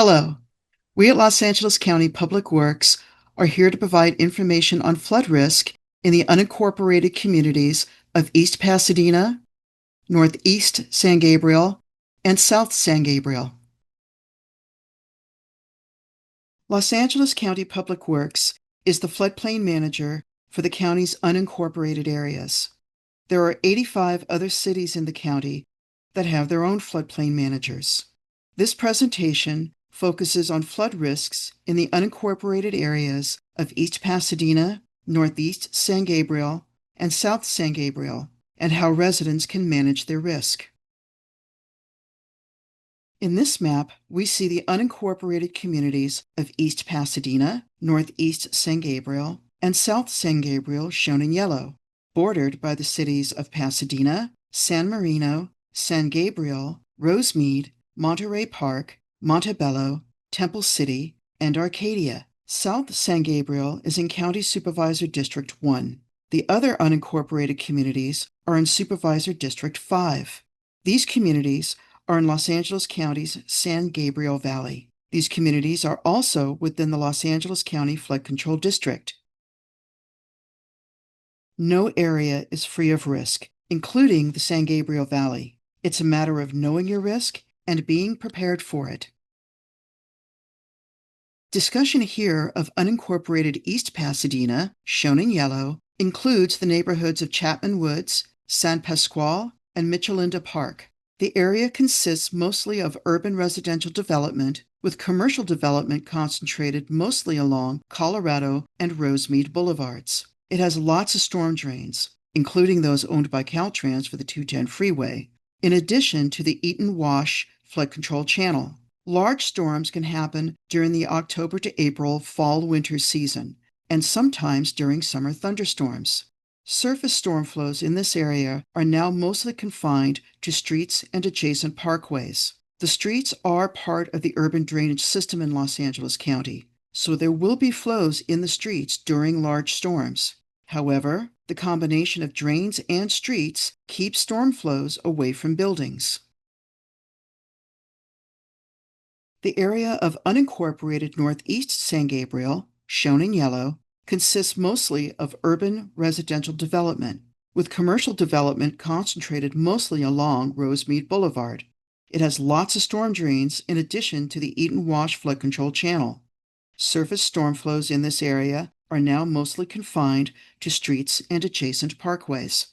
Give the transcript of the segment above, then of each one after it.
Hello. We at Los Angeles County Public Works are here to provide information on flood risk in the unincorporated communities of East Pasadena, Northeast San Gabriel, and South San Gabriel. Los Angeles County Public Works is the floodplain manager for the county's unincorporated areas. There are 85 other cities in the county that have their own floodplain managers. This presentation focuses on flood risks in the unincorporated areas of East Pasadena, Northeast San Gabriel, and South San Gabriel, and how residents can manage their risk. In this map, we see the unincorporated communities of East Pasadena, Northeast San Gabriel, and South San Gabriel shown in yellow, bordered by the cities of Pasadena, San Marino, San Gabriel, Rosemead, Monterey Park, Montebello, Temple City, and Arcadia. South San Gabriel is in County Supervisor District 1. The other unincorporated communities are in Supervisor District 5. These communities are in Los Angeles County's San Gabriel Valley. These communities are also within the Los Angeles County Flood Control District. No area is free of risk, including the San Gabriel Valley. It's a matter of knowing your risk and being prepared for it. Discussion here of unincorporated East Pasadena, shown in yellow, includes the neighborhoods of Chapman Woods, San Pasqual, and Michelinda Park. The area consists mostly of urban residential development, with commercial development concentrated mostly along Colorado and Rosemead Boulevards. It has lots of storm drains, including those owned by Caltrans for the 210 freeway, in addition to the Eaton Wash flood control channel. Large storms can happen during the October to April fall-winter season, and sometimes during summer thunderstorms. Surface storm flows in this area are now mostly confined to streets and adjacent parkways. The streets are part of the urban drainage system in Los Angeles County, so there will be flows in the streets during large storms. However, the combination of drains and streets keeps storm flows away from buildings. The area of unincorporated Northeast San Gabriel, shown in yellow, consists mostly of urban residential development, with commercial development concentrated mostly along Rosemead Boulevard. It has lots of storm drains in addition to the Eaton Wash flood control channel. Surface storm flows in this area are now mostly confined to streets and adjacent parkways.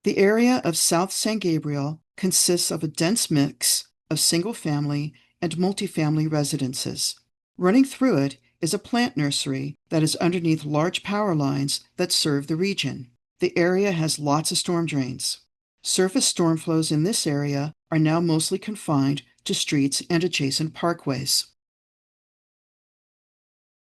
The area of South San Gabriel consists of a dense mix of single-family and multifamily residences. Running through it is a plant nursery that is underneath large power lines that serve the region. The area has lots of storm drains. Surface storm flows in this area are now mostly confined to streets and adjacent parkways.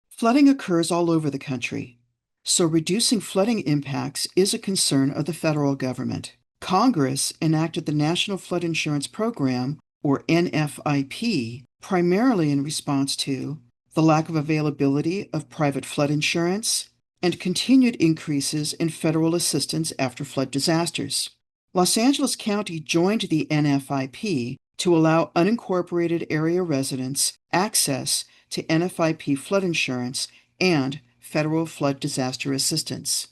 Flooding occurs all over the country, so reducing flooding impacts is a concern of the federal government. Congress enacted the National Flood Insurance Program, or NFIP, primarily in response to the lack of availability of private flood insurance and continued increases in federal assistance after flood disasters. Los Angeles County joined the NFIP to allow unincorporated area residents access to NFIP flood insurance and federal flood disaster assistance.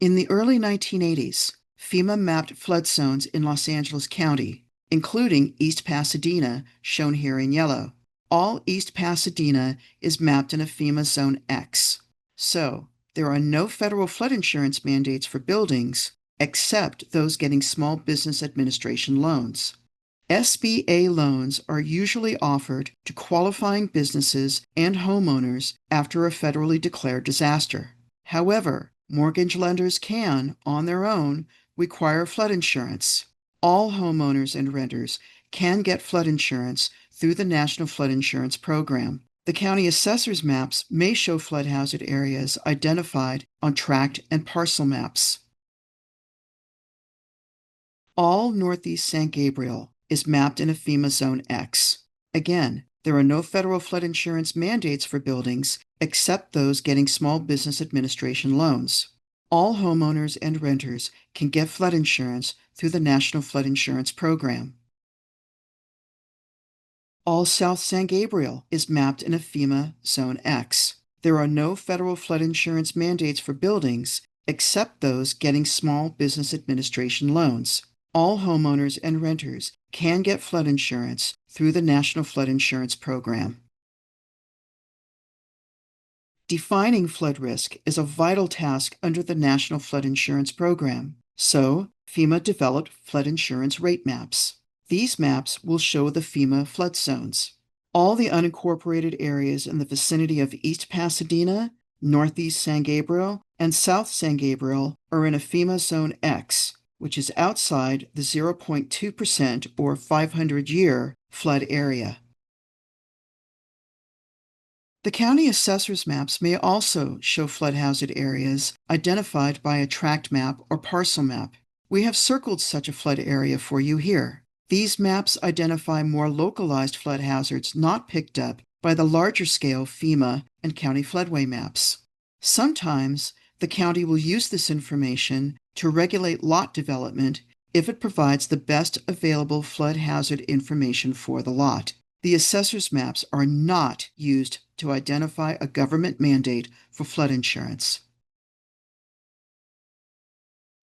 In the early 1980s, FEMA mapped flood zones in Los Angeles County, including East Pasadena, shown here in yellow. All East Pasadena is mapped in a FEMA Zone X. So, there are no federal flood insurance mandates for buildings, except those getting Small Business Administration loans. SBA loans are usually offered to qualifying businesses and homeowners after a federally declared disaster. However, mortgage lenders can, on their own, require flood insurance. All homeowners and renters can get flood insurance through the National Flood Insurance Program. The county assessor's maps may show flood hazard areas identified on tract and parcel maps. All Northeast San Gabriel is mapped in a FEMA Zone X. Again, there are no federal flood insurance mandates for buildings except those getting Small Business Administration loans. All homeowners and renters can get flood insurance through the National Flood Insurance Program. All South San Gabriel is mapped in a FEMA Zone X. There are no federal flood insurance mandates for buildings except those getting Small Business Administration loans. All homeowners and renters can get flood insurance through the National Flood Insurance Program. Defining flood risk is a vital task under the National Flood Insurance Program, so FEMA developed flood insurance rate maps. These maps will show the FEMA flood zones. All the unincorporated areas in the vicinity of East Pasadena, Northeast San Gabriel, and South San Gabriel are in a FEMA Zone X, which is outside the 0.2% or 500-year flood area. The county assessor's maps may also show flood hazard areas identified by a tract map or parcel map. We have circled such a flood area for you here. These maps identify more localized flood hazards not picked up by the larger-scale FEMA and county floodway maps. Sometimes, the county will use this information to regulate lot development if it provides the best available flood hazard information for the lot. The assessor's maps are not used to identify a government mandate for flood insurance.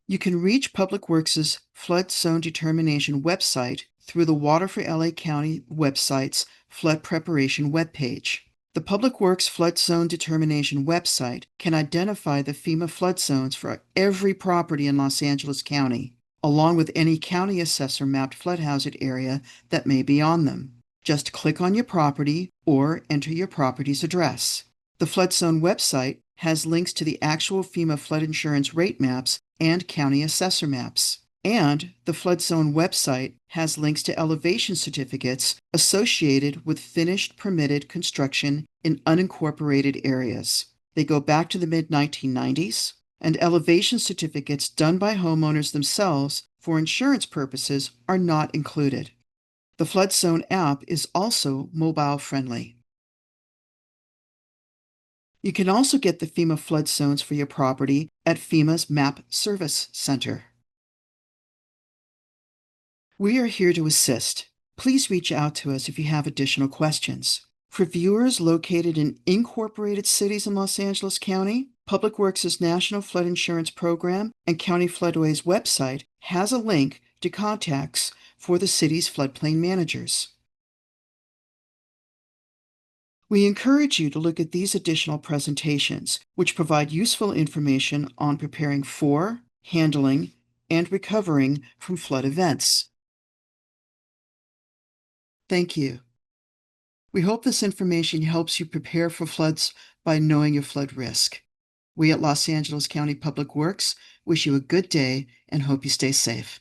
You can reach Public Works' Flood Zone Determination website through the Water for LA County website's Flood Preparation webpage. The Public Works Flood Zone Determination website can identify the FEMA flood zones for every property in Los Angeles County, along with any county assessor mapped flood hazard area that may be on them. Just click on your property or enter your property's address. The Flood Zone website has links to the actual FEMA flood insurance rate maps and county assessor maps. And the Flood Zone website has links to elevation certificates associated with finished permitted construction in unincorporated areas. They go back to the mid-1990s, and elevation certificates done by homeowners themselves for insurance purposes are not included. The Flood Zone app is also mobile-friendly. You can also get the FEMA flood zones for your property at FEMA's Map Service Center. We are here to assist. Please reach out to us if you have additional questions. For viewers located in incorporated cities in Los Angeles County, Public Works' National Flood Insurance Program and County Floodways website has a link to contacts for the city's floodplain managers. We encourage you to look at these additional presentations, which provide useful information on preparing for, handling, and recovering from flood events. Thank you. We hope this information helps you prepare for floods by knowing your flood risk. We at Los Angeles County Public Works wish you a good day and hope you stay safe.